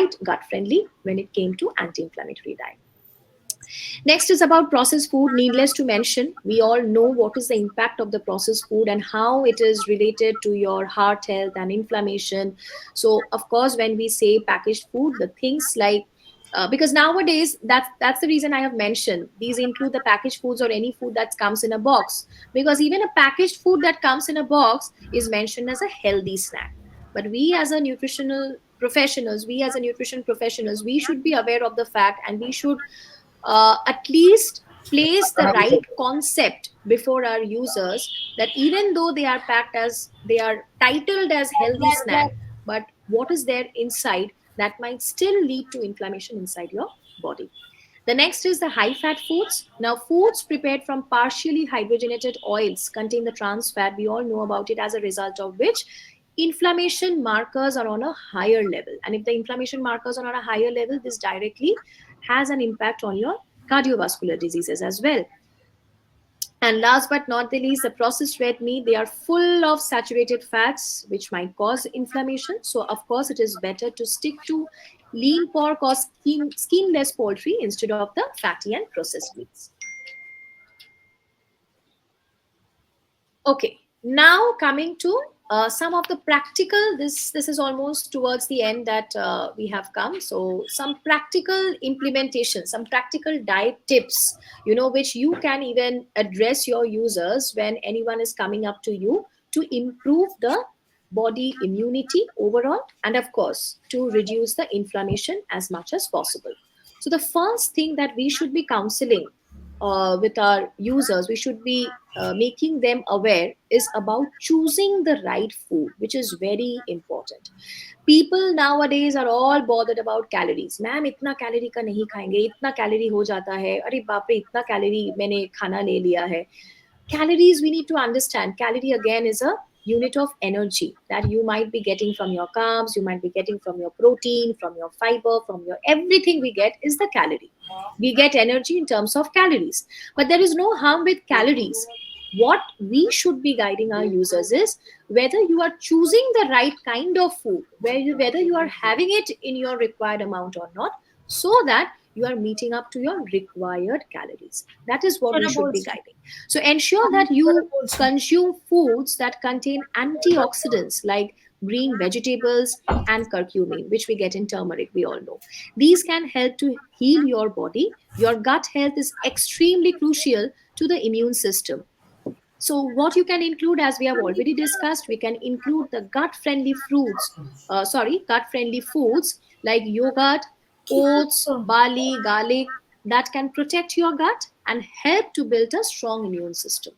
quite gut friendly when it came to anti-inflammatory diet. Next is about processed food. Needless to mention, we all know what is the impact of the processed food and how it is related to your heart health and inflammation. So, of course, when we say packaged food, the things like because nowadays that's the reason I have mentioned these include the packaged foods or any food that comes in a box, because even a packaged food that comes in a box is mentioned as a healthy snack. But we as a nutritional professionals, we as a nutrition professionals, we should be aware of the fact, and we should at least place the right concept before our users, that even though they are packed as, they are titled as healthy snack, but what is there inside that might still lead to inflammation inside your body. The next is the high fat foods. Now, foods prepared from partially hydrogenated oils contain the trans fat. We all know about it, as a result of which inflammation markers are on a higher level. And if the inflammation markers are on a higher level, this directly has an impact on your cardiovascular diseases as well. And last but not the least, the processed red meat, they are full of saturated fats, which might cause inflammation. So, of course, it is better to stick to lean pork or skinless poultry instead of the fatty and processed meats. Okay, now coming to some of the practical, this is almost towards the end that we have come. So some practical implementation, some practical diet tips, which you can even address your users when anyone is coming up to you, to improve the body immunity overall, and of course to reduce the inflammation as much as possible. So the first thing that we should be counseling with our users, we should be making them aware, is about choosing the right food, which is very important. People nowadays are all bothered about calories. Ma'am इतना calorie का नहीं खाएंगे, इतना calorie हो जाता है, अरे बाप रे इतना कैलोरी मैंने खाना ले लिया है. Calories, we need to understand, calorie again is a unit of energy that you might be getting from your carbs, you might be getting from your protein, from your fiber, from your everything. We get is the calorie. We get energy in terms of calories, but there is no harm with calories. What we should be guiding our users is whether you are choosing the right kind of food, whether you are having it in your required amount or not, so that you are meeting up to your required calories. That is what we should be guiding. So ensure that you consume foods that contain antioxidants like green vegetables and curcumin, which we get in turmeric, we all know. These can help to heal your body. Your gut health is extremely crucial to the immune system. So what you can include, as we have already discussed, we can include the gut-friendly gut-friendly foods like yogurt, oats, barley, garlic, that can protect your gut and help to build a strong immune system.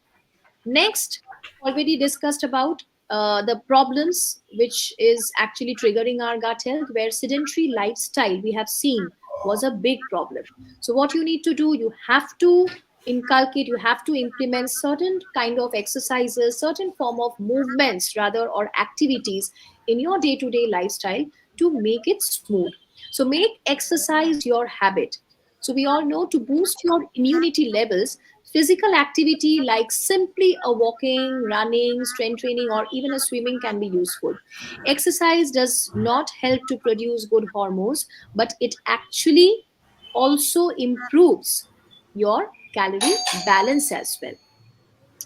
Next, already discussed about the problems which is actually triggering our gut health, where sedentary lifestyle we have seen was a big problem. So what you need to do, you have to inculcate, you have to implement certain kind of exercises, certain form of movements rather, or activities in your day-to-day lifestyle to make it smooth. So make exercise your habit. So we all know, to boost your immunity levels, physical activity like simply a walking, running, strength training, or even a swimming can be useful. Exercise does not help to produce good hormones, but it actually also improves your calorie balance as well.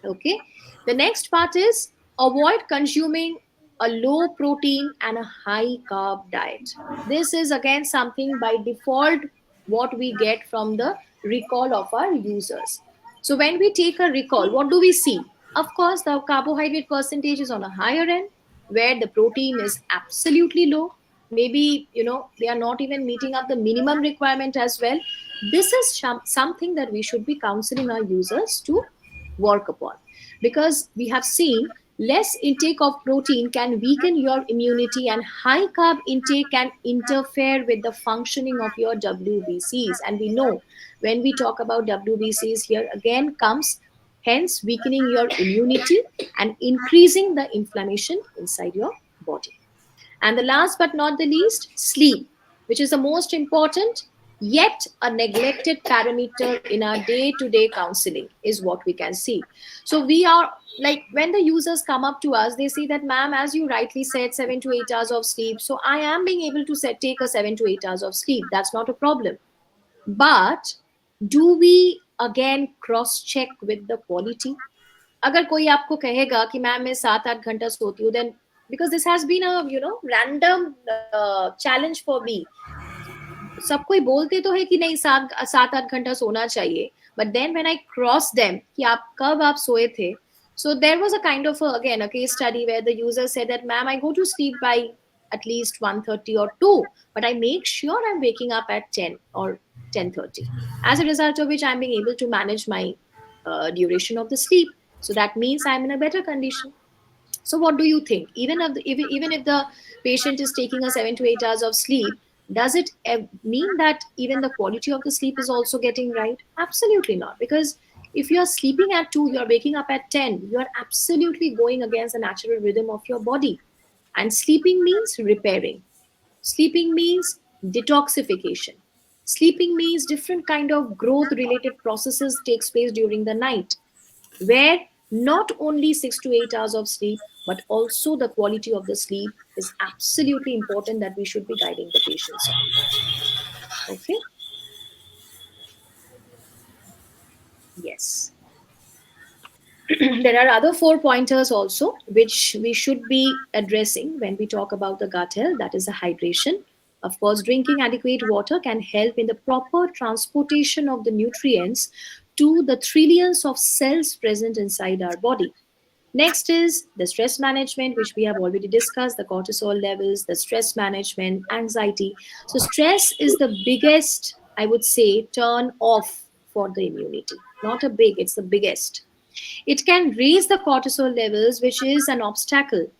Okay. The next part is avoid consuming a low protein and a high carb diet. This is again something by default what we get from the recall of our users. So when we take a recall, what do we see? Of course, the carbohydrate percentage is on a higher end, where the protein is absolutely low. Maybe, they are not even meeting up the minimum requirement as well. This is something that we should be counseling our users to work upon, because we have seen less intake of protein can weaken your immunity, and high carb intake can interfere with the functioning of your WBCs. And we know, when we talk about WBCs, here again comes hence weakening your immunity and increasing the inflammation inside your body. And the last but not the least, sleep, which is the most important. yet a neglected parameter in our day-to-day counseling is what we can see. So we are like, when the users come up to us, they see that, ma'am, as you rightly said, 7 to 8 hours of sleep, so I am being able to take a 7 to 8 hours of sleep, that's not a problem. But do we again cross check with the quality? अगर कोई आपको कहेगा कि ma'am मैं 7-8 घंटा सोती हूँ, then because this has been a random challenge for me. सब कोई बोलते तो है कि नहीं, 7-8 घंटा सोना चाहिए, but then when I cross them कि आप कब आप सोए थे, so there was a kind of again a case study where the user said that, ma'am, I go to sleep by at least 1:30 or 2, but I make sure I'm waking up at 10 or 10:30, as a result of which I'm being able to manage my duration of the sleep, so that means I'm in a better condition. So what do you think? Even if the patient is taking a 7 to 8 hours of sleep, does it mean that even the quality of the sleep is also getting right? Absolutely not. Because if you are sleeping at 2, you are waking up at 10, you are absolutely going against the natural rhythm of your body. And sleeping means repairing. Sleeping means detoxification. Sleeping means different kind of growth related processes takes place during the night, where not only 6 to 8 hours of sleep, but also the quality of the sleep is absolutely important that we should be guiding the patients on. Okay? Yes. There are other 4 pointers also which we should be addressing when we talk about the gut health. That is the hydration. Of course, drinking adequate water can help in the proper transportation of the nutrients to the trillions of cells present inside our body. Next is the stress management, which we have already discussed, the cortisol levels, the stress management, anxiety. So, stress is the biggest, I would say, turn off for the immunity. Not a big, it's the biggest. It can raise the cortisol levels, which is an obstacle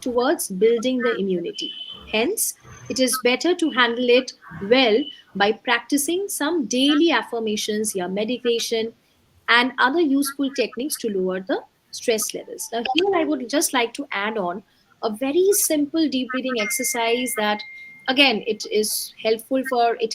towards building the immunity. Hence, it is better to handle it well by practicing some daily affirmations, your meditation, and other useful techniques to lower the stress levels. Now, here I would just like to add on a very simple deep breathing exercise that, again, it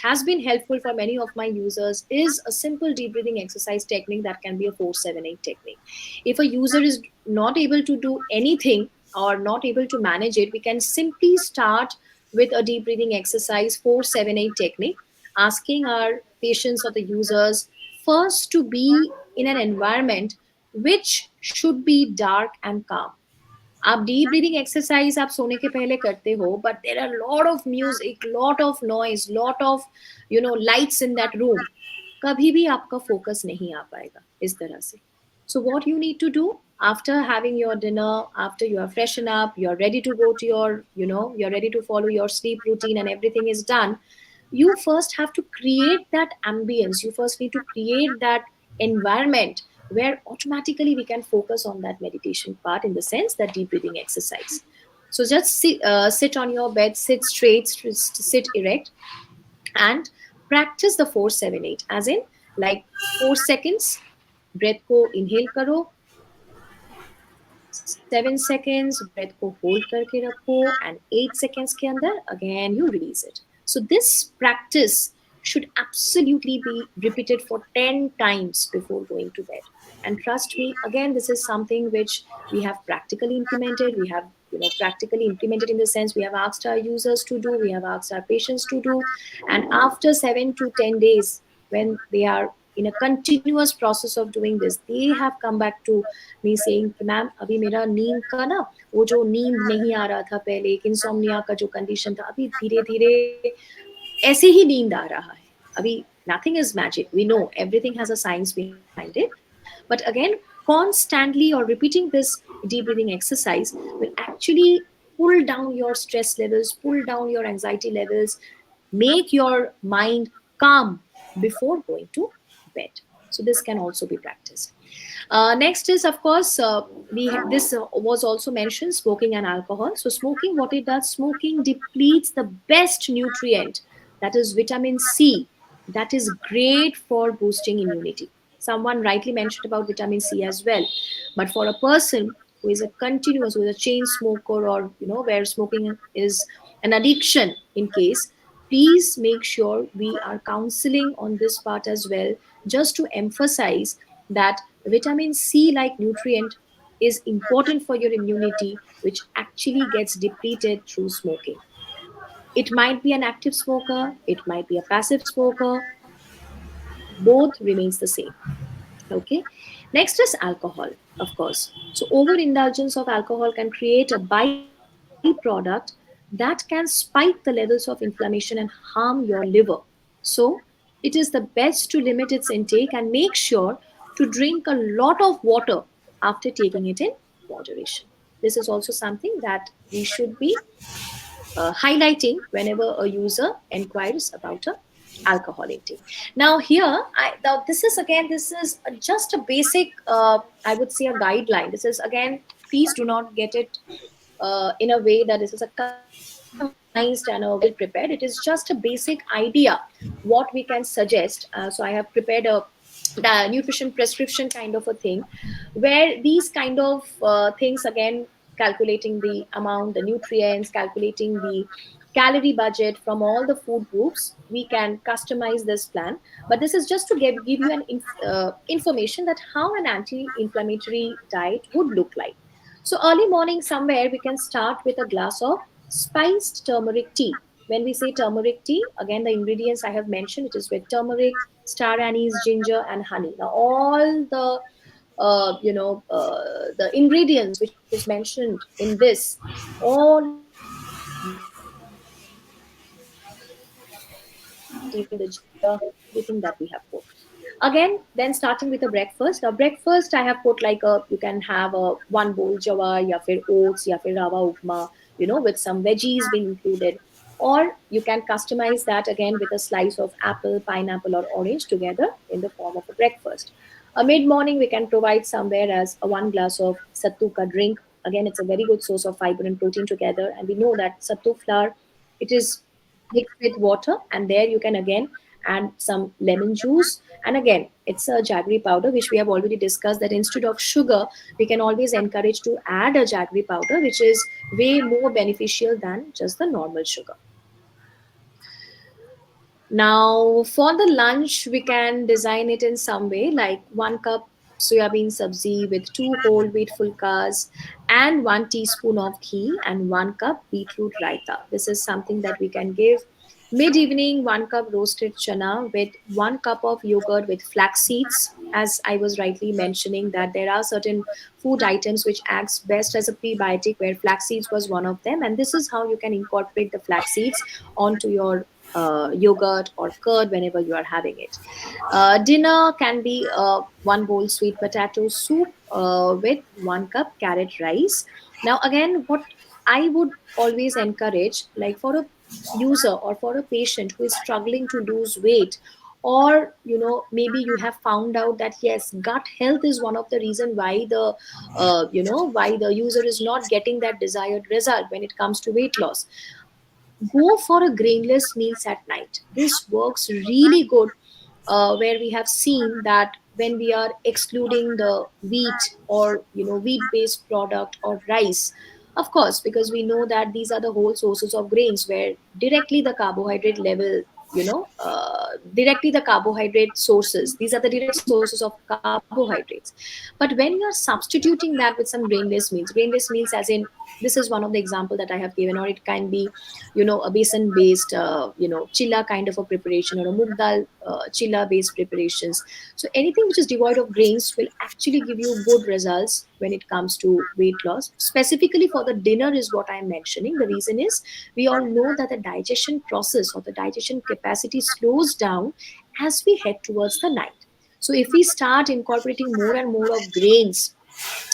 has been helpful for many of my users, is a simple deep breathing exercise technique that can be a 478 technique. If a user is not able to do anything or not able to manage it, we can simply start with a deep breathing exercise 478 technique, asking our patients or the users first to be in an environment which should be dark and calm. आप deep breathing exercise आप सोने के पहले करते हो, but there are lot of music, lot of noise, lot of lights in that room, कभी भी आपका फोकस नहीं आ पाएगा इस तरह से. So what you need to do after having your dinner, after you are freshen up, you're ready to go to your, you're ready to follow your sleep routine and everything is done, you first have to create that ambience. You first need to create that environment where automatically we can focus on that meditation part, in the sense that deep breathing exercise. So just sit on your bed, sit straight, sit erect, and practice the 478, as in like 4 seconds breath को inhale करो, 7 seconds breath को hold करके रखो, and 8 seconds के अंदर again you release it. So this practice should absolutely be repeated for 10 times before going to bed. And trust me, again, this is something which we have practically implemented. We have practically implemented in the sense we have asked our users to do, we have asked our patients to do, and after 7 to 10 days, when they are in a continuous process of doing this, they have come back to me saying, ma'am, अभी मेरा नींद का ना, वो जो नींद नहीं आ रहा था पहले, एक इंसोम्निया का जो कंडीशन था, अभी धीरे धीरे ऐसे ही नींद आ रहा है. अभी nothing is magic. We know everything has a science behind it. But again, constantly or repeating this deep breathing exercise will actually pull down your stress levels, pull down your anxiety levels, make your mind calm before going to bed. So this can also be practiced. Next is, of course, this was also mentioned, smoking and alcohol. So smoking, what it does, smoking depletes the best nutrient, that is vitamin C, that is great for boosting immunity. Someone rightly mentioned about vitamin C as well. But for a person who is a chain smoker, or where smoking is an addiction in case, please make sure we are counseling on this part as well, just to emphasize that vitamin C, like nutrient, is important for your immunity, which actually gets depleted through smoking. It might be an active smoker, it might be a passive smoker, both remains the same. Okay. Next is alcohol, of course. So overindulgence of alcohol can create a byproduct that can spike the levels of inflammation and harm your liver. So it is the best to limit its intake and make sure to drink a lot of water after taking it in moderation. This is also something that we should be highlighting whenever a user inquires about a alcohol intake. Now here, now this is again, this is just a basic, I would say, a guideline. This is again, please do not get it in a way that this is a customized and a well prepared. It is just a basic idea what we can suggest. So I have prepared a the nutrition prescription kind of a thing, where these kind of things, again, calculating the amount, the nutrients, calculating the calorie budget from all the food groups, we can customize this plan. But this is just to give you an information that how an anti-inflammatory diet would look like. So early morning somewhere we can start with a glass of spiced turmeric tea. When we say turmeric tea, again, the ingredients I have mentioned, it is with turmeric, star anise, ginger, and honey. Now all the the ingredients which is mentioned in this, all have been mixed together. Even the ginger, even the everything that we have put. Again, then starting with a breakfast. Now breakfast I have put like a, you can have a one bowl jawar, ya fir oats, ya fir rava upma, with some veggies being included. Or you can customize that again with a slice of apple, pineapple, or orange together in the form of a breakfast. A mid morning we can provide somewhere as a one glass of sattu ka drink. Again, it's a very good source of fiber and protein together, and we know that sattu flour, it is mixed with water, and there you can again add some lemon juice. And again, it's a jaggery powder, which we have already discussed, that instead of sugar, we can always encourage to add a jaggery powder, which is way more beneficial than just the normal sugar. Now, for the lunch, we can design it in some way, like 1 cup soyabean sabzi with 2 whole wheat fulkas and 1 teaspoon of ghee and 1 cup beetroot raita. This is something that we can give. Mid evening, 1 cup roasted chana with 1 cup of yogurt with flax seeds. As I was rightly mentioning, that there are certain food items which acts best as a prebiotic, where flax seeds was one of them, and this is how you can incorporate the flax seeds onto your yogurt or curd whenever you are having it. Dinner can be 1 bowl sweet potato soup with 1 cup carrot rice. Now, again, what I would always encourage, like for a user or for a patient who is struggling to lose weight, or maybe you have found out that yes, gut health is one of the reason why the why the user is not getting that desired result when it comes to weight loss, go for a grainless meals at night. This works really good, where we have seen that when we are excluding the wheat or wheat based product or rice, of course, because we know that these are the whole sources of grains where directly the carbohydrate level, directly the carbohydrate sources, these are the direct sources of carbohydrates. But when you are substituting that with some grainless meals as in, this is one of the example that I have given, or it can be a basin based chilla kind of a preparation, or a mung dal chilla based preparations. So anything which is devoid of grains will actually give you good results when it comes to weight loss. Specifically for the dinner is what I am mentioning. The reason is, we all know that the digestion process or the digestion capacity slows down as we head towards the night. So if we start incorporating more and more of grains,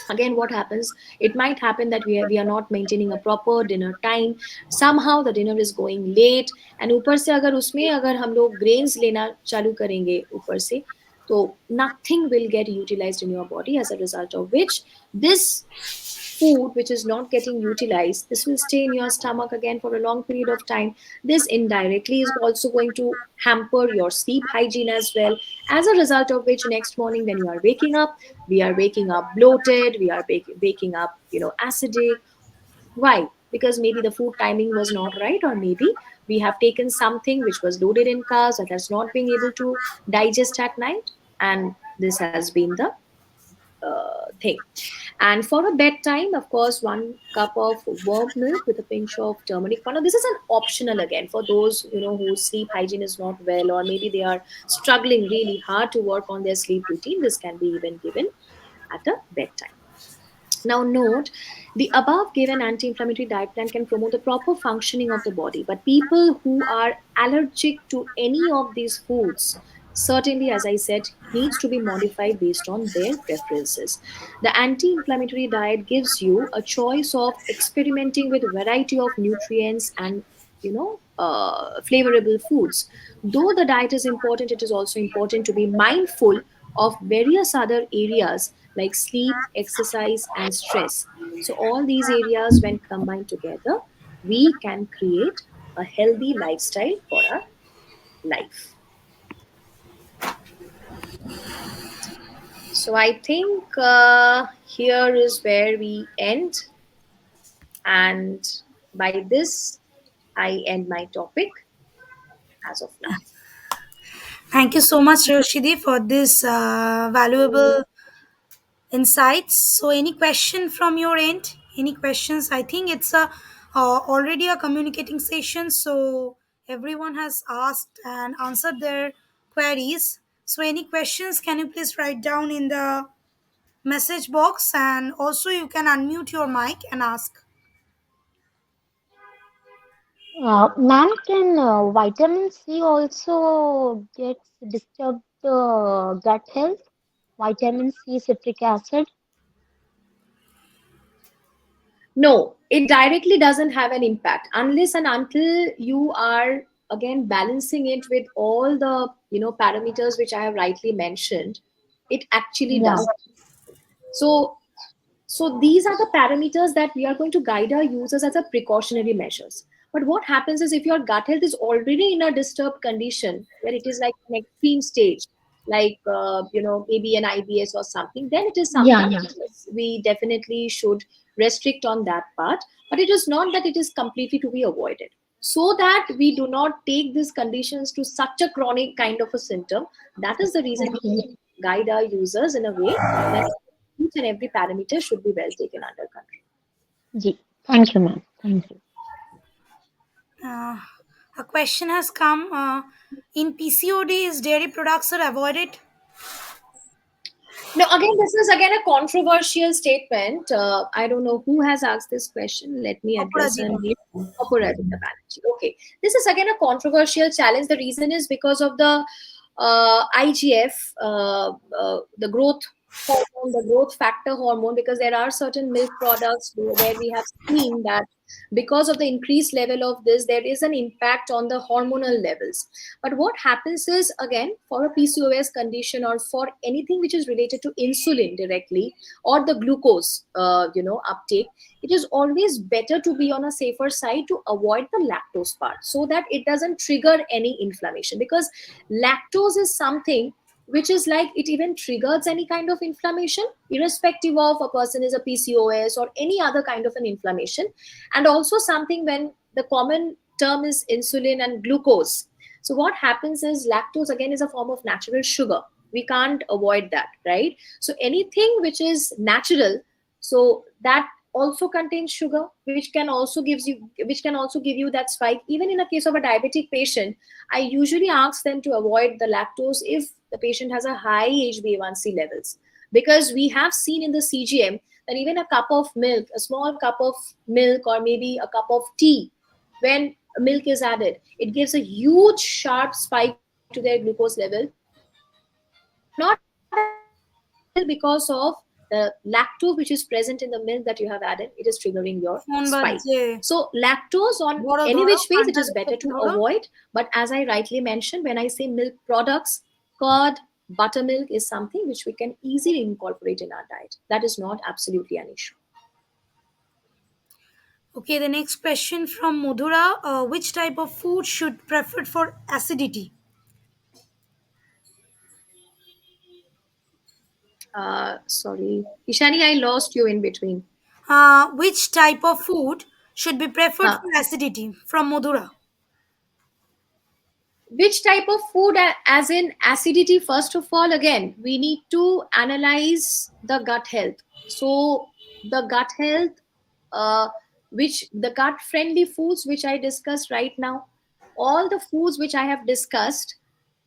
again what happens, it might happen that we are not maintaining a proper dinner time. Somehow the dinner is going late, and ऊपर से अगर उसमें अगर हम लोग grains लेना चालू करेंगे ऊपर से, तो nothing will get utilized in your body, as a result of which this food which is not getting utilized, this will stay in your stomach again for a long period of time. This indirectly is also going to hamper your sleep hygiene as well, as a result of which next morning when you are waking up, we are waking up bloated, we are waking up acidic. Why? Because maybe the food timing was not right, or maybe we have taken something which was loaded in cars that has not been able to digest at night, and this has been the thing. And for a bedtime, of course, 1 cup of warm milk with a pinch of turmeric powder. This is an optional again for those whose sleep hygiene is not well, or maybe they are struggling really hard to work on their sleep routine. This can be even given at a bedtime. Now, note the above given anti inflammatory diet plan can promote the proper functioning of the body, but people who are allergic to any of these foods, certainly, as I said, needs to be modified based on their preferences. The anti inflammatory diet gives you a choice of experimenting with variety of nutrients and flavorable foods. Though the diet is important, it is also important to be mindful of various other areas like sleep, exercise, and stress. So, all these areas, when combined together, we can create a healthy lifestyle for our life. So, I think here is where we end, and by this, I end my topic as of now. Thank you so much, Roshidi, for this valuable insights. So, any question from your end? Any questions? I think it's a already a communicating session, so everyone has asked and answered their queries. So, any questions? Can you please write down in the message box, and also you can unmute your mic and ask. Ma'am, can vitamin C also gets disturbed gut health? Vitamin C, citric acid. No, it directly doesn't have an impact unless and until you are again balancing it with all the parameters which I have rightly mentioned. It actually Yeah. doesn't. So these are the parameters that we are going to guide our users as a precautionary measures. But what happens is if your gut health is already in a disturbed condition where it is like an extreme stage, like maybe an IBS or something, then it is Yeah, something yeah. we definitely should restrict on that part. But it is not that it is completely to be avoided. So that we do not take these conditions to such a chronic kind of a symptom. That is the reason we Okay. guide our users in a way that each and every parameter should be well taken under control. Ji. Thank you, ma'am. Thank you. Uh, a question has come. In PCOD, is dairy products are avoided? Now, again, this is again a controversial statement. I don't know who has asked this question. Let me address her Operajiva. name. Aparajita Banerjee. Okay, this is again a controversial challenge. The reason is because of the IGF, the growth hormone, the growth factor hormone, because there are certain milk products where we have seen that because of the increased level of this, there is an impact on the hormonal levels. But what happens is, again, for a PCOS condition or for anything which is related to insulin directly or the glucose, uptake, it is always better to be on a safer side to avoid the lactose part so that it doesn't trigger any inflammation, because lactose is something which is like it even triggers any kind of inflammation irrespective of a person is a PCOS or any other kind of an inflammation. And also something when the common term is insulin and glucose. So what happens is lactose again is a form of natural sugar. We can't avoid that, right? So anything which is natural, so that also contains sugar, which can also give you that spike. Even in a case of a diabetic patient, I usually ask them to avoid the lactose if the patient has a high HbA1c levels, because we have seen in the CGM that even a cup of milk, a small cup of milk, or maybe a cup of tea, when milk is added, it gives a huge sharp spike to their glucose level. Not because of the lactose which is present in the milk that you have added, it is triggering your Phone spike. বাজছে So lactose on বড় any ধরো which ways it কানটা is দেখে better একটু to ধরো avoid. But as I rightly mentioned, when I say milk products, curd, buttermilk is something which we can easily incorporate in our diet. That is not absolutely an issue. Okay, the next question from Madhura. Which type of food should preferred for acidity? Sorry, Ishani, I lost you in between. Which type of food should be preferred Huh. for acidity? From Madhura. Which type of food, as in acidity? First of all, again, we need to analyze the gut health. So the gut health, uh, which the gut friendly foods which I discussed right now, all the foods which I have discussed,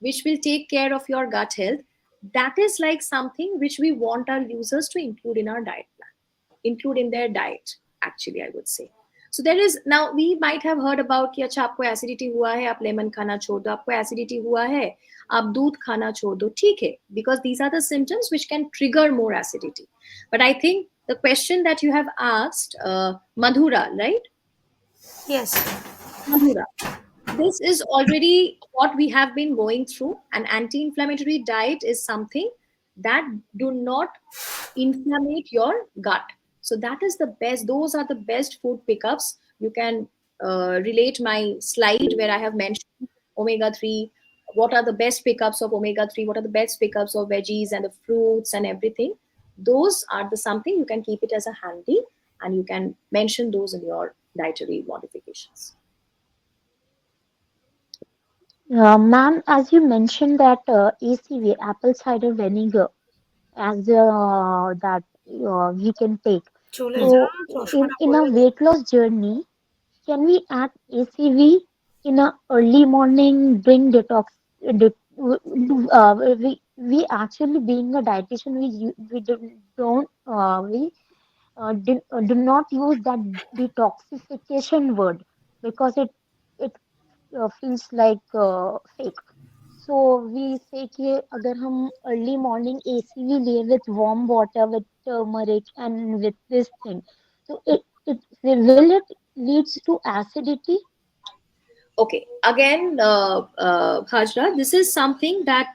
which will take care of your gut health, that is like something which we want our users to include in our diet plan, include in their diet, actually, I would say. So there is, now we might have heard about कि अच्छा आपको acidity हुआ है आप lemon खाना छोड़ दो, आपको एसिडिटी हुआ है आप दूध खाना छोड़ दो, ठीक है, because these are the symptoms which can trigger more acidity. But I think the question that you have asked, Madhura, right? Yes. Madhura, this is already what we have been going through. An anti-inflammatory diet is something that do not inflammate your gut. So that is the best, those are the best food pickups. You can relate my slide where I have mentioned omega-3, what are the best pickups of omega-3, what are the best pickups of veggies and the fruits and everything. Those are the something you can keep it as a handy, and you can mention those in your dietary modifications. Ma'am, as you mentioned that ACV, apple cider vinegar, as that we can take. চলে যা, So, চশমাটা in পরে a weight loss journey, can we add ACV in a early morning drink detox? We actually, being a dietitian, we don't do not use that detoxification word because it feels like fake. So we say कि अगर हम early morning ACV ले with warm water with turmeric and with this thing, so it will it leads to acidity. Okay, again, Hajra, this is something that,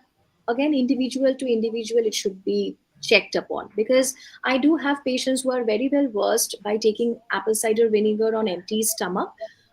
again, individual to individual, it should be checked upon, because I do have patients who are very well versed by taking apple cider vinegar on empty stomach.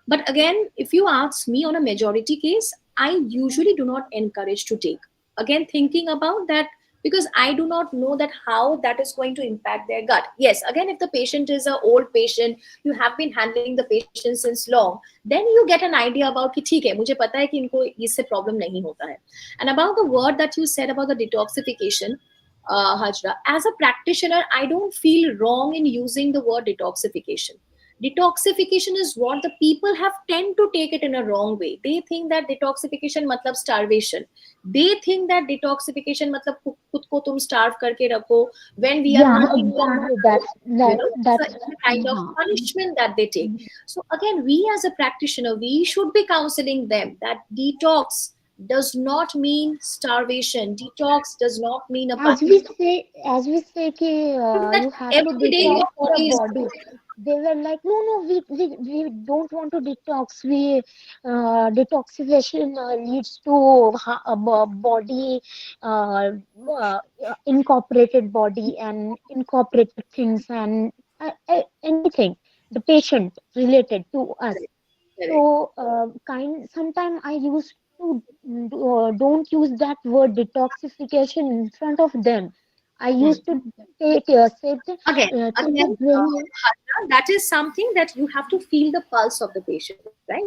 But again, if you ask me, on a majority case, I usually do not encourage to take. Again, thinking about that, because I do not know that how that is going to impact their gut. Yes, again, if the patient is an old patient, you have been handling the patient since long, then you get an idea about कि ठीक है, मुझे पता है कि इनको इससे problem नहीं होता है. And about the word that you said about the detoxification, Hajra, as a practitioner, I don't feel wrong in using the word detoxification. Detoxification is what the people have tend to take it in a wrong way. They think that detoxification matlab starvation. They think that detoxification matlab खुद को तुम starve करके रखो, when we are Yeah, not in exactly. That's it's a kind of punishment that they take. So again, we as a practitioner, we should be counseling them that detox does not mean starvation. Detox does not mean a punishment. as we say कि That you have to every day your detox the body is body. They were like, no, no, we don't want to detox. We detoxification leads to body uh, uh, incorporated body and incorporated things and anything the patient related to us. correct. So, sometimes I used to don't use that word detoxification in front of them. I Hmm. used to say take a Again, drink. Hajra, that is something that you have to feel the pulse of the patient, right?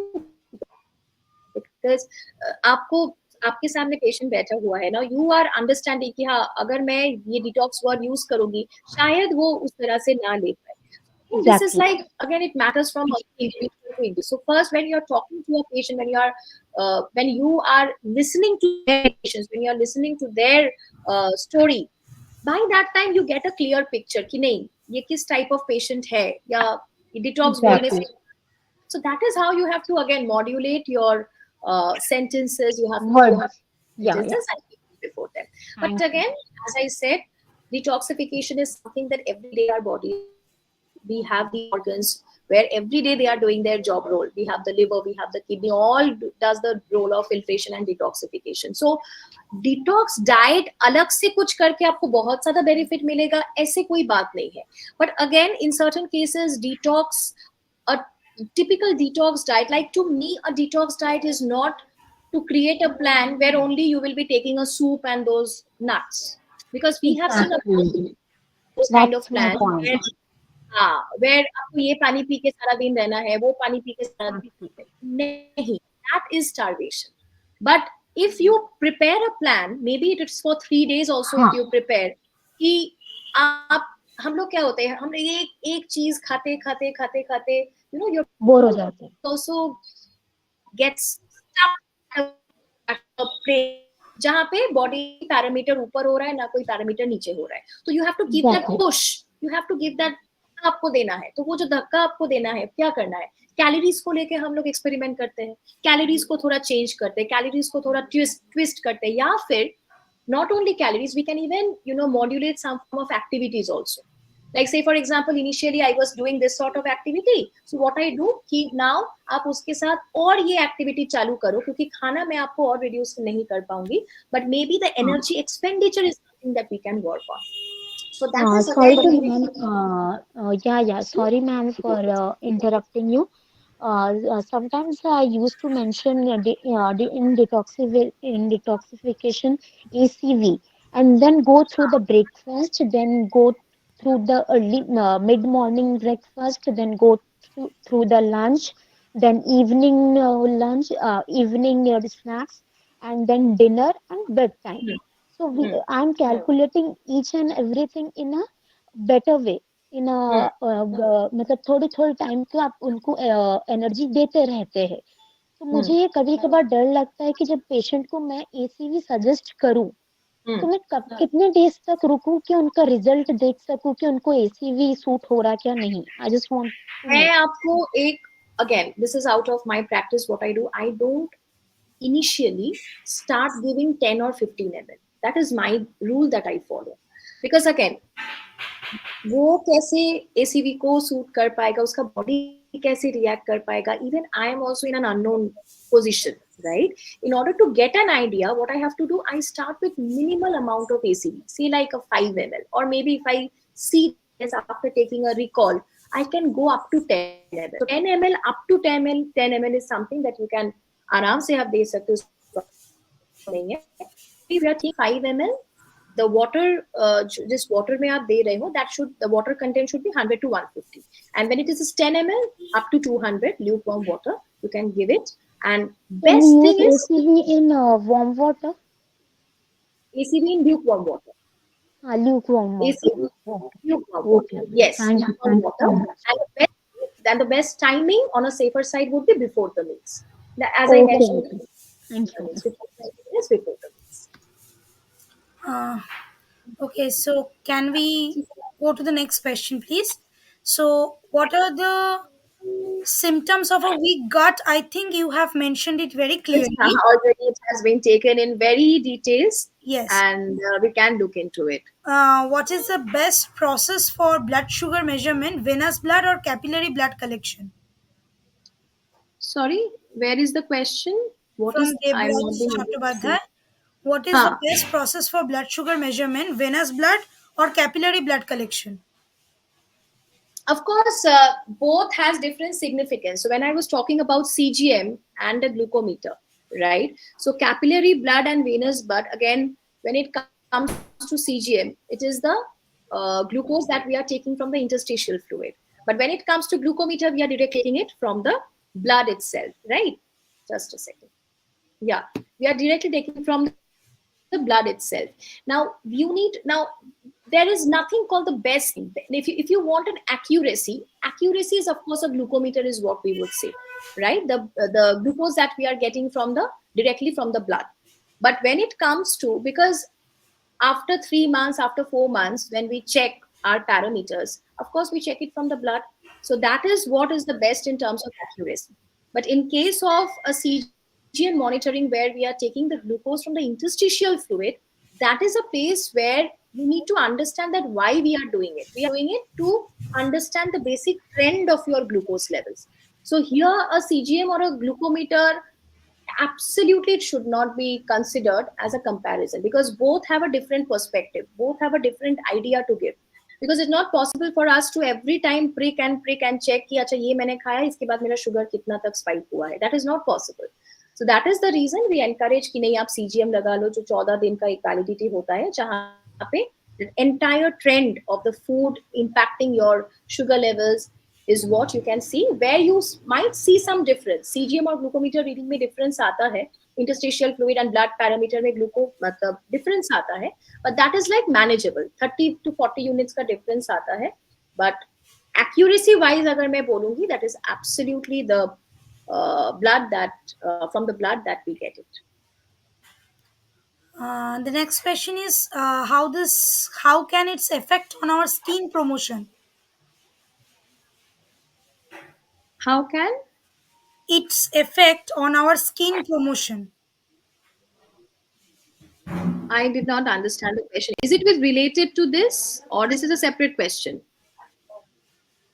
Because आपको आपके सामने patient बैठा हुआ है ना, you are understanding कि हाँ, अगर मैं ये डिटॉक्स वर्ड यूज करूंगी, शायद वो उस तरह से ना ले पाए. This is Exactly. like, again, it matters from individual to individual. So first, when you're talking to a patient, when you are listening to their patients, when you're listening to their story, by that time you get a clear picture कि नहीं, ये किस type of patient है, या detox बोलने Exactly. से. So that is how you have to again modulate your sentences. You have to Words. Yeah, yeah. sentences and people before them. But Thank you. again, as I said, detoxification is something that every day our body is doing. We have the organs where every day they are doing their job role. We have the liver, we have the kidney, does the role of filtration and detoxification. So detox diet अलग से कुछ करके आपको बहुत ज्यादा benefit मिलेगा, ऐसे कोई बात नहीं है. But again, in certain cases detox, a typical detox diet, like to me a detox diet is not to create a plan where only you will be taking a soup and those nuts, because we have seen Exactly. those kind of That's my plans point. where, हाँ, where आपको ये पानी P के सारा दिन रहना है, वो पानी पी के सारा दिन Exactly. नहीं, that is starvation. But if you prepare a plan, maybe it is for 3 days also, हाँ if you prepare कि आप, हम लोग क्या होते हैं, हम एक एक चीज खाते खाते खाते खाते, your body बोर हो जाते हैं. also gets stuck जहाँ पे बॉडी पैरामीटर ऊपर हो रहा है ना कोई पैरामीटर नीचे हो रहा है. तो you have to give that Exactly. Push, you have to give that, आपको देना है. तो वो जो धक्का आपको देना है, क्या करना है, कैलोरीज को लेके हम लोग एक्सपेरिमेंट करते हैं, कैलोरीज को थोड़ा चेंज करते हैं, कैलोरीज को थोड़ा ट्विस्ट करते हैं, या फिर not only calories, we can even modulate some form of activities also. Like say for example, initially I was doing this sort of activity, so what I do कि now आप उसके साथ और ये activity चालू करो, क्योंकि खाना मैं आपको और reduce नहीं कर पाऊंगी, but maybe the हाँ. energy expenditure is something that we can work on. So that is Sorry to again ma'am. Yeah. Sorry, ma'am, for interrupting you. Sometimes I used to mention in detoxification ACV, and then go through the breakfast, then go through the early mid morning breakfast, then go through the lunch, then evening lunch, evening snacks, and then dinner and bedtime. So I'm calculating each and everything in a better way. In a मतलब थोड़े थोड़े time के आप उनको energy देते रहते हैं. तो मुझे ये कभी कभार डर लगता है कि जब पेशेंट को मैं एसीवी सजेस्ट करूं, तो मैं कितने डेज तक रुकूं कि उनका रिजल्ट देख सकूं कि उनको एसीवी सूट हो रहा क्या नहीं. आई जस्ट वांट टू मैं नो. आपको एक, again this is out of my practice, what I don't initially start giving 10 or 15 ml. That is my rule that I follow, because again वो कैसे ACV को सूट कर पाएगा, उसका body कैसे रिएक्ट कर पाएगा, even I am also in an unknown position, right? In order to get an idea, what I have to do, I start with minimal amount of ACV, say like a 5 ml, or maybe if I see this after taking a recall, I can go up to 10 ml. So 10 ml up to 10 ml is something that you can आराम से आप दे सकते हो, नहीं है. If you are taking 5 ml, the water जिस water में आप दे रहे हो, that should, the water content should be 100 to 150, and when it is 10 ml up to 200 lukewarm water, you can give it. And Can best we use thing is ACV in warm water? ACV in lukewarm water. Lukewarm water. ACV Okay. lukewarm water, Okay. yes, Thank you. lukewarm Thank you water. so much. And the best timing on a safer side would be before the meals. As I Okay. mentioned, Okay. Thank you. 15 minutes before the meals. Uh, okay, so can we go to the next question, please? So, what are the symptoms of a weak gut? I think you have mentioned it very Yes, clearly. already it has been taken in very details, Yes. and we can look into it. What is the best process for blood sugar measurement, venous blood or capillary blood collection? Sorry, where is the question? What From is, I'm not Devraj being able to Chattopadhyay. see. What is the Huh. best process for blood sugar measurement, venous blood or capillary blood collection? Of course, both has different significance. So when I was talking about CGM and the glucometer, right? So capillary blood and venous blood, again, when it comes to CGM, it is the glucose that we are taking from the interstitial fluid. But when it comes to glucometer, we are directly taking it from the blood itself, right? Just a second. Yeah, we are directly taking from the blood itself. Now you need, now there is nothing called the best thing. If you want an accuracy is of course a glucometer is what we would say, right? The glucose that we are getting from the, directly from the blood. But when it comes to, because after 3 months, after 4 months, when we check our parameters, of course we check it from the blood. So that is what is the best in terms of accuracy. But in case of a CGM monitoring where we are taking the glucose from the interstitial fluid, that is a place where we need to understand that why we are doing it. We are doing it to understand the basic trend of your glucose levels. So here a CGM or a glucometer, absolutely it should not be considered as a comparison, because both have a different perspective, both have a different idea to give. Because it's not possible for us to every time prick and check कि अच्छा ये मैंने खाया इसके बाद मेरा sugar कितना तक स्पाइक हुआ है. That is not possible. So that is the reason we encourage कि नहीं आप CGM लगा लो जो 14 दिन का एक वैलिडिटी होता है, जहाँ पे the entire trend of the food impacting your sugar levels, is what you can see, where you might see some difference. CGM और glucometer reading में difference आता है, interstitial fluid and blood parameter में gluco मतलब difference आता है, but that is like manageable. 30 to 40 units का difference आता है, but accuracy wise अगर मैं बोलूँगी, that is absolutely the blood that from the blood that we get it. The next question is how can its effect on our skin promotion? How can Its effect on our skin promotion. I did not understand the question. Is it with related to this, or this is a separate question?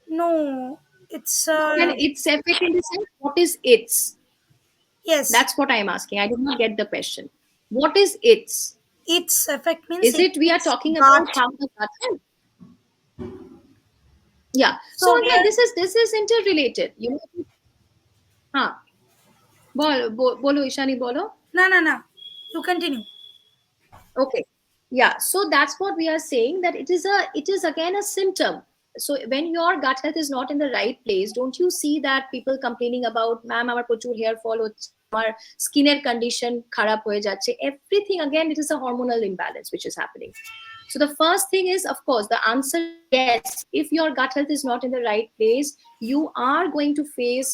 No, it's Can its effect in the sense, what is its? yes. That's what I am asking. I did not get the question. What is its? Its effect means Is it we are it's talking gut. about how the gut health? Yeah. So So we again, are- this is interrelated. You know, huh? Bolo Ishani bolo. No. You continue. Okay. Yeah. So that's what we are saying, that it is again a symptom. So when your gut health is not in the right place, don't you see that people complaining about, ma'am, our প্রচুর hair fall হচ্ছে, our skin condition খারাপ হয়ে যাচ্ছে, everything, again it is a hormonal imbalance which is happening. So the first thing is, of course, the answer yes. If your gut health is not in the right place, you are going to face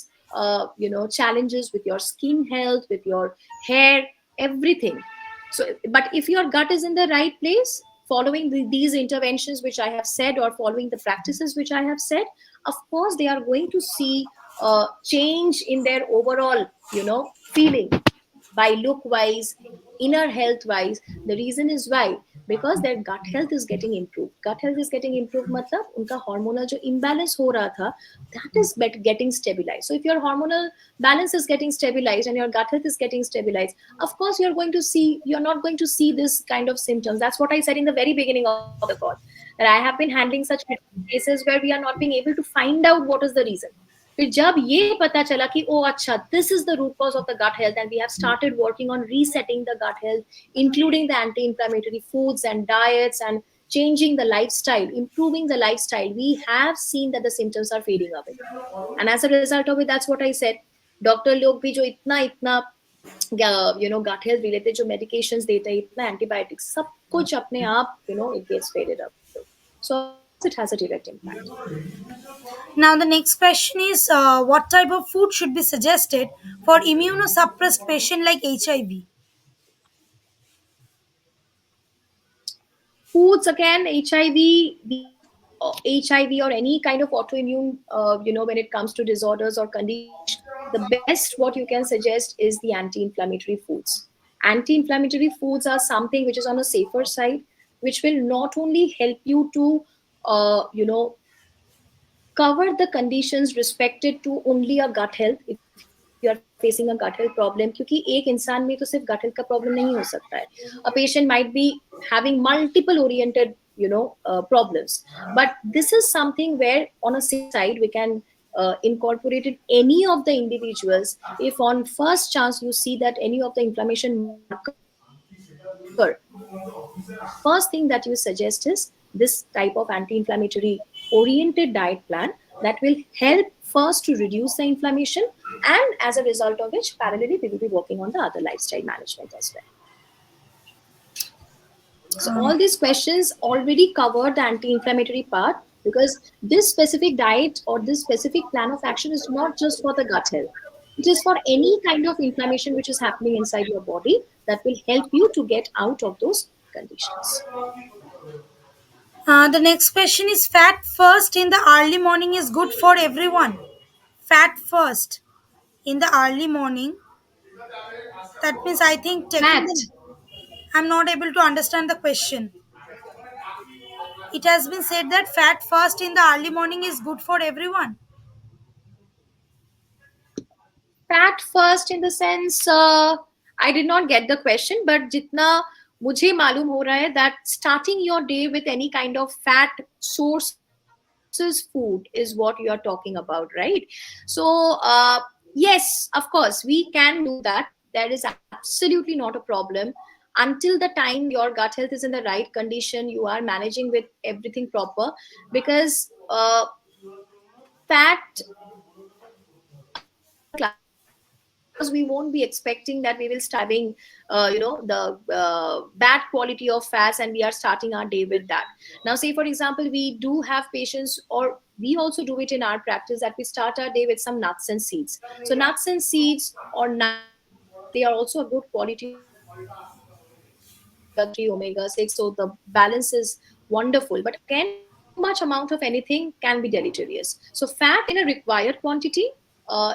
challenges with your skin health, with your hair, everything. So, but if your gut is in the right place, following these interventions which I have said, or following the practices which I have said, of course they are going to see a change in their overall feeling, by look wise, inner health wise. The reason is why, because their gut health is getting improved. Gut health is getting improved matlab unka hormonal jo imbalance ho raha tha, that is getting stabilized. So if your hormonal balance is getting stabilized and your gut health is getting stabilized, of course you're not going to see this kind of symptoms. That's what I said in the very beginning of the call, that I have been handling such cases where we are not being able to find out what is the reason. फिर जब ये पता चला कि ओ अच्छा, this is the root cause of the gut health, and we have started working on resetting the gut health, including the anti-inflammatory foods and diets, and changing the lifestyle, improving the lifestyle, we have seen that the symptoms are fading away. And as a result of it, that's what I said, doctor लोग भी जो इतना इतना gut health related जो medications देते हैं, इतना antibiotics, सब कुछ अपने आप it gets faded up. So it has a direct impact. Now the next question is what type of food should be suggested for immunosuppressed patient like HIV? Foods, again, HIV or any kind of autoimmune, when it comes to disorders or conditions, the best what you can suggest is the anti-inflammatory foods. Anti-inflammatory foods are something which is on a safer side, which will not only help you to, cover the conditions respected to only a gut health, if you are facing a gut health problem, क्योंकि एक इंसान में तो सिर्फ gut health का problem नहीं हो सकता है. A patient might be having multiple oriented problems, but this is something where on a safe side we can incorporate it any of the individuals. If on first chance you see that any of the inflammation marker, first thing that you suggest is this type of anti-inflammatory oriented diet plan that will help first to reduce the inflammation, and as a result of which parallelly we will be working on the other lifestyle management as well. So all these questions already cover the anti-inflammatory part, because this specific diet or this specific plan of action is not just for the gut health. It is for any kind of inflammation which is happening inside your body, that will help you to get out of those conditions. The next question is fat first in the early morning is good for everyone. Fat first in the early morning. That means I think taking Fat. the, I'm not able to understand the question. It has been said that fat first in the early morning is good for everyone. Fat first in the sense, I did not get the question, but jitna mujhe malum ho raha hai, that starting your day with any kind of fat sources food is what you are talking about, right? So yes, of course we can do that. There is absolutely not a problem until the time your gut health is in the right condition, you are managing with everything proper. Because fat other classification, because we won't be expecting that we will start having the bad quality of fats and we are starting our day with that. Now say for example, we do have patients, or we also do it in our practice, that we start our day with some nuts and seeds. So nuts and seeds or nuts, they are also a good quality of fat. They have omega 3, omega 6, so the balance is wonderful. But again, too much amount of anything can be deleterious. So fat in a required quantity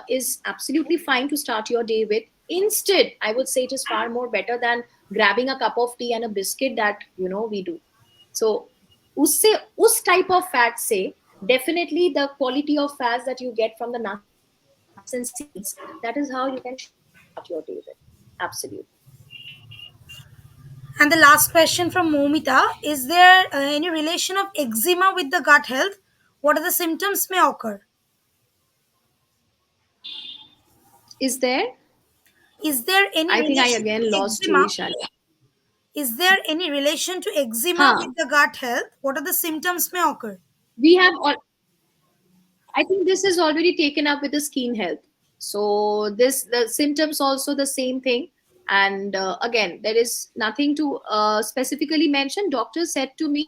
is absolutely fine to start your day with. Instead, I would say it is far more better than grabbing a cup of tea and a biscuit that we do. So उससे उस type of fat say, definitely the quality of fats that you get from the nuts and seeds, that is how you can surely start your day with. Absolutely. And the last question from Momita: is there any relation of eczema with the gut health? What are the symptoms may occur? Is there? Is there any I think I relation to again lost you, eczema? Ishani. Is there any relation to eczema Huh. with the gut health? What are the symptoms may occur? We have all, I think this is already taken up with the skin health. So this the symptoms also the same thing. And again, there is nothing to specifically mention. Doctor said to me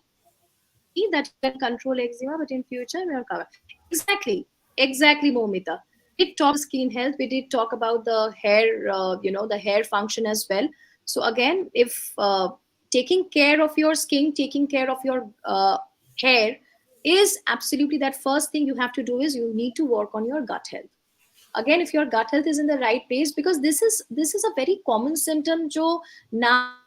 that you can control eczema, but in future we are covered. Exactly, exactly, Momita. We did talk about the skin health. We did talk about the hair, the hair function as well. So again, if taking care of your skin, taking care of your hair is absolutely that first thing you have to do is you need to work on your gut health. Again, if your gut health is in the right place, because this is a very common symptom जो ना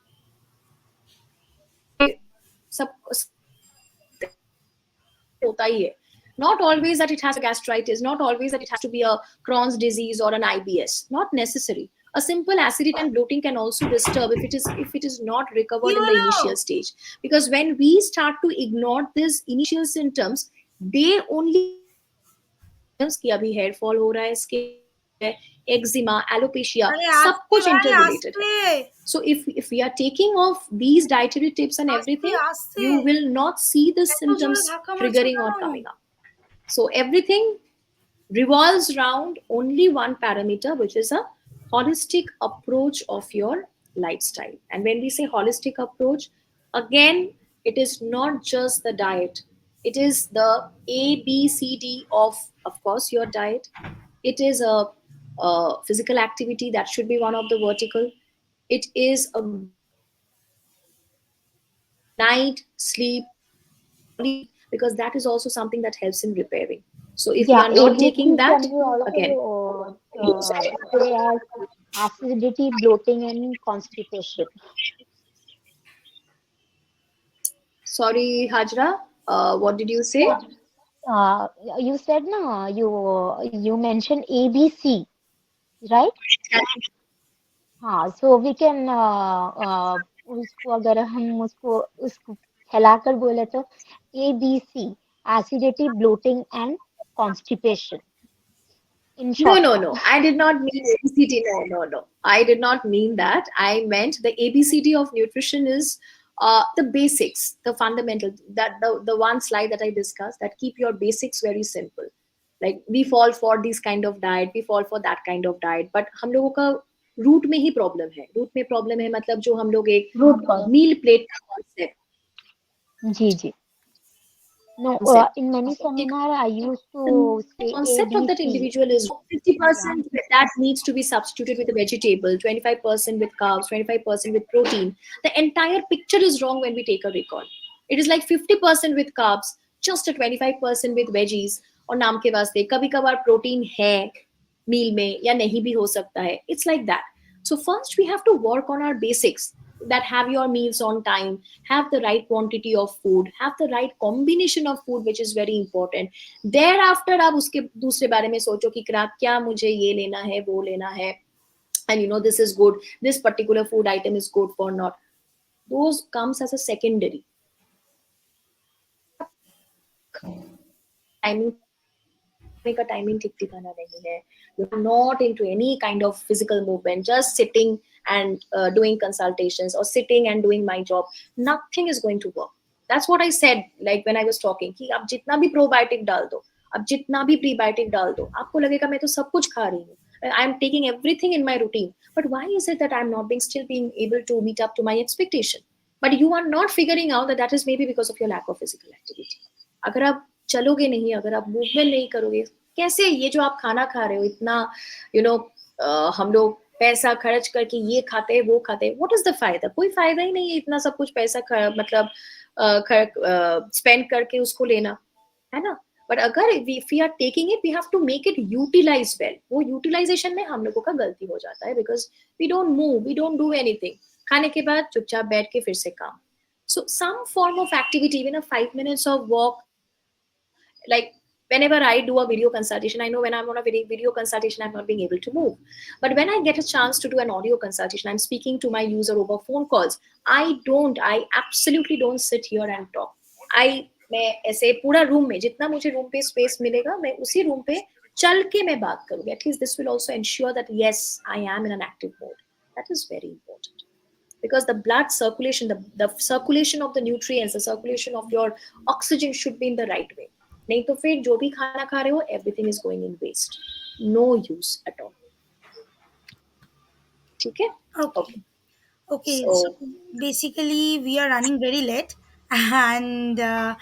सबको होता है, सबको होता ही है. Not always that it has to be a gastritis, not always that it has to be a Crohn's disease or an IBS, not necessary. A simple acidity and bloating can also disturb if it is not recovered in the initial stage. Because when we start to ignore these initial symptoms, they only become bigger symptoms कि अभी hair fall हो रहा है, skin problem है, eczema, alopecia, अरे सब आस्ते कुछ भाई interrelated है. आस्ते So if we are taking off these dietary tips and आस्ते everything, आस्ते you will not see the এত জোরে symptoms ধাক্কা মারছো triggering or কেন? coming up. So everything revolves around only one parameter, which is a holistic approach of your lifestyle. And when we say holistic approach, again, it is not just the diet. It is the ABCD of course, your diet. It is a physical activity that should be one of the vertical. It is a good night sleep, quality sleep, because that is also something that helps in repairing. So if you Yeah, are not taking ABC that, can be again, also say as acidity, bloating, and constipation. sorry, Hajra, what did you say? Yeah. Uh, you said no, you mentioned ABC, right? हाँ, so we can उसको अगर हम उसको फैलाकर बोले तो ABC, acidity, bloating, and constipation in No, short no, form. no. I did not mean ABCD. No, no, no. I did not mean that. I meant the ABCD of nutrition is the basics, the fundamental, that the one slide that I discussed, that keep your basics very simple. Like we fall for this kind of diet, we fall for that kind of diet, but हम लोगों का root में ही problem है. Root में problem है मतलब जो हम लोग एक Root cause. मील प्लेट का कॉन्सेप्ट, जी जी. No, in many seminar I used to the say concept of that ABC. individual is Yeah. 50% that needs to be substituted with a vegetable, 25% with carbs, 25% with protein. The entire picture is wrong when we take a recall. It is like 50% with carbs, just a 25% with veggies, और नाम के वास्ते कभी कभार protein है मील में या नहीं भी हो सकता है. It's like that. So first we have to work on our basics, that have your meals on time, have the right quantity of food, have the right combination of food, which is very important. Thereafter आप उसके दूसरे बारे में सोचो कि क्या मुझे ये लेना है वो लेना है, and this is good, this particular food item is good for not. Those comes as a secondary. Timing खाने का टाइमिंग ठीक ठिकाना नहीं है, you are not into any kind of physical movement, just sitting and doing consultations or sitting and doing my job, nothing is going to work. That's what I said, like when I was talking कि आप जितना भी probiotic डाल दो, अब जितना भी prebiotic डाल दो, आपको लगेगा मैं तो सब कुछ खा रही हूँ, I am taking everything in my routine, but why is it that I am not being still being able to meet up to my expectation? But you are not figuring out that that is maybe because of your lack of physical activity. अगर आप चलोगे नहीं, अगर आप movement नहीं करोगे, कैसे ये जो आप खाना खा रहे हो इतना, यू नो, हम लोग पैसा खर्च करके ये खाते हैं वो खाते हैं, व्हाट इज द फायदा? कोई फायदा ही नहीं है इतना सब कुछ पैसा मतलब स्पेंड करके उसको लेना, है ना? बट अगर if we are taking it, we have to make it utilise well. वो यूटिलाइजेशन में हम लोगों का गलती हो जाता है, because we don't move, we don't do anything. खाने के बाद चुपचाप बैठ के फिर से काम। So some form of activity, even a 5 minutes of walk, like whenever I do a video consultation, I know when I'm on a video consultation, I'm not being able to move. But when I get a chance to do an audio consultation, I'm speaking to my user over phone calls. I absolutely don't sit here and talk. मैं ऐसे पूरा room में, जितना मुझे room पे space मिलेगा, मैं उसी रूम पे चल के मैं बात करूंगी. At least this will also ensure that yes, I am in an active mode. That is very important, because the blood circulation, the circulation of the nutrients, the circulation of your oxygen should be in the right way. नहीं तो फिर जो भी खाना खा रहे हो, everything is going in waste. No use at all. ठीक है? Okay. Okay. Okay, so So basically we are running very late, and uh,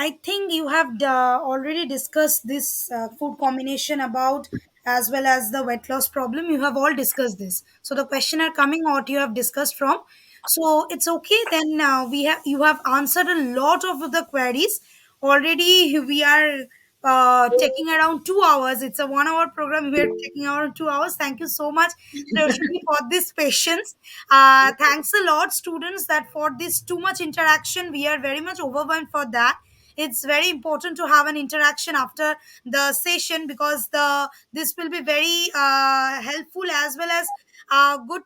I think you have already discussed this food combination about, as well as the weight loss problem. You have all discussed this. So the question are coming what you have discussed from. So it's okay. Then we have you have answered a lot of the queries already. We are taking around 2 hours. It's a 1 hour program. We are taking around 2 hours. Thank you so much, Roshni, for this patience. Thanks a lot, students, that for this too much interaction, we are very much overwhelmed for that. It's very important to have an interaction after the session, because the this will be very helpful, as well as good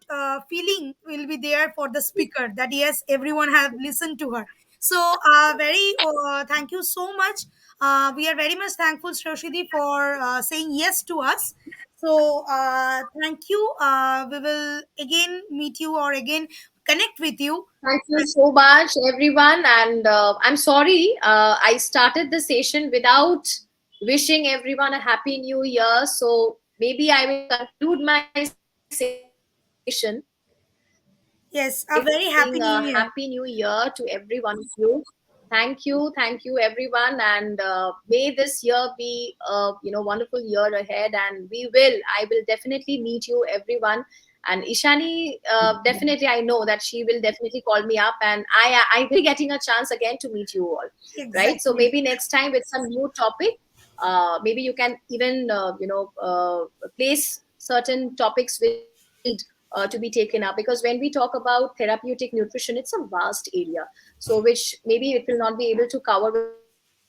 feeling will be there for the speaker, that yes, everyone have listened to her. So very thank you so much. We are very much thankful, Shroshidi, for saying yes to us. So thank you. We will again meet you, or again connect with you. thank you so much, everyone, and I'm sorry I started the session without wishing everyone a happy new year. So maybe I will conclude my session Yes, a very wishing happy a new year. happy new year to every one of you. Thank you, everyone, and may this year be a wonderful year ahead. And I will definitely meet you, everyone. And Ishani, definitely, I know that she will definitely call me up, and I will be getting a chance again to meet you all, right? So Exactly. maybe next time with some new topic. Maybe you can even place certain topics which need to be taken up, because when we talk about therapeutic nutrition, it's a vast area, so which maybe it will not be able to cover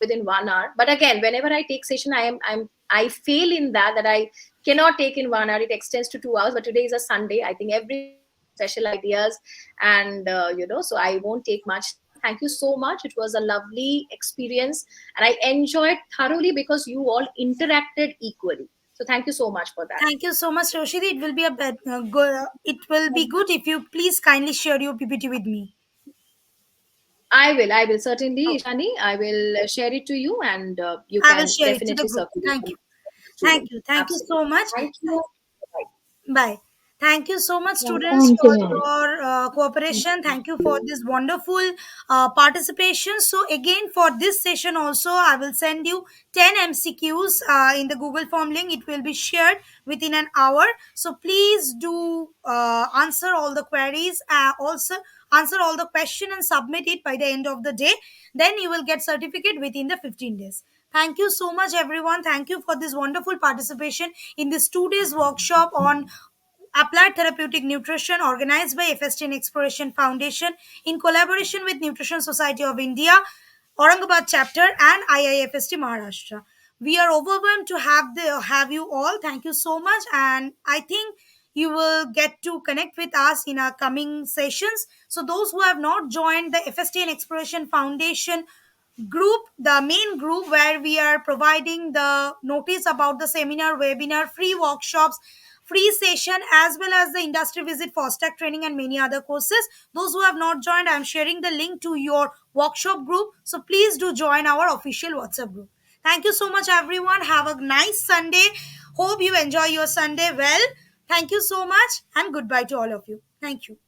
within 1 hour. But again, whenever I take session, I fail in that I cannot take in 1 hour. It extends to 2 hours, but today is a Sunday. I think everyone has special ideas, and so I won't take much time. Thank you so much. It was a lovely experience, and I enjoyed thoroughly because you all interacted equally. So thank you so much for that. Thank you so much, Roshidi. It will be a good. It will be good if you please kindly share your PPT with me. I will certainly, Okay. Ishani. I will share it to you, and you I will can share it to the definitely group. circulate Thank to you. Thank students. you. Thank you Absolutely. so much. Thank you. Bye. Bye. Thank you so much, Yeah, students, thank for you, ma'am. your Thank cooperation. you. Thank you for this wonderful participation. So, again, for this session, also, I will send you 10 MCQs in the Google Form link. It will be shared within an hour. So, please do answer all the queries, also answer all the question and submit it by the end of the day. Then you will get certificate within the 15 days. Thank you so much, everyone. Thank you for this wonderful participation in this 2 days workshop on Applied Therapeutic Nutrition, organized by FSTN Exploration Foundation in collaboration with Nutrition Society of India, Aurangabad chapter, and IIFST Maharashtra. We are overwhelmed to have you all. Thank you so much, and I think you will get to connect with us in our coming sessions. So those who have not joined the FSTN Exploration Foundation group, the main group where we are providing the notice about the seminar, webinar, free workshops, free session, as well as the industry visit, FOSTEC training, and many other courses. Those who have not joined, I'm sharing the link to your workshop group. So please do join our official WhatsApp group. Thank you so much, everyone. Have a nice Sunday. Hope you enjoy your Sunday well. Thank you so much, and goodbye to all of you. Thank you.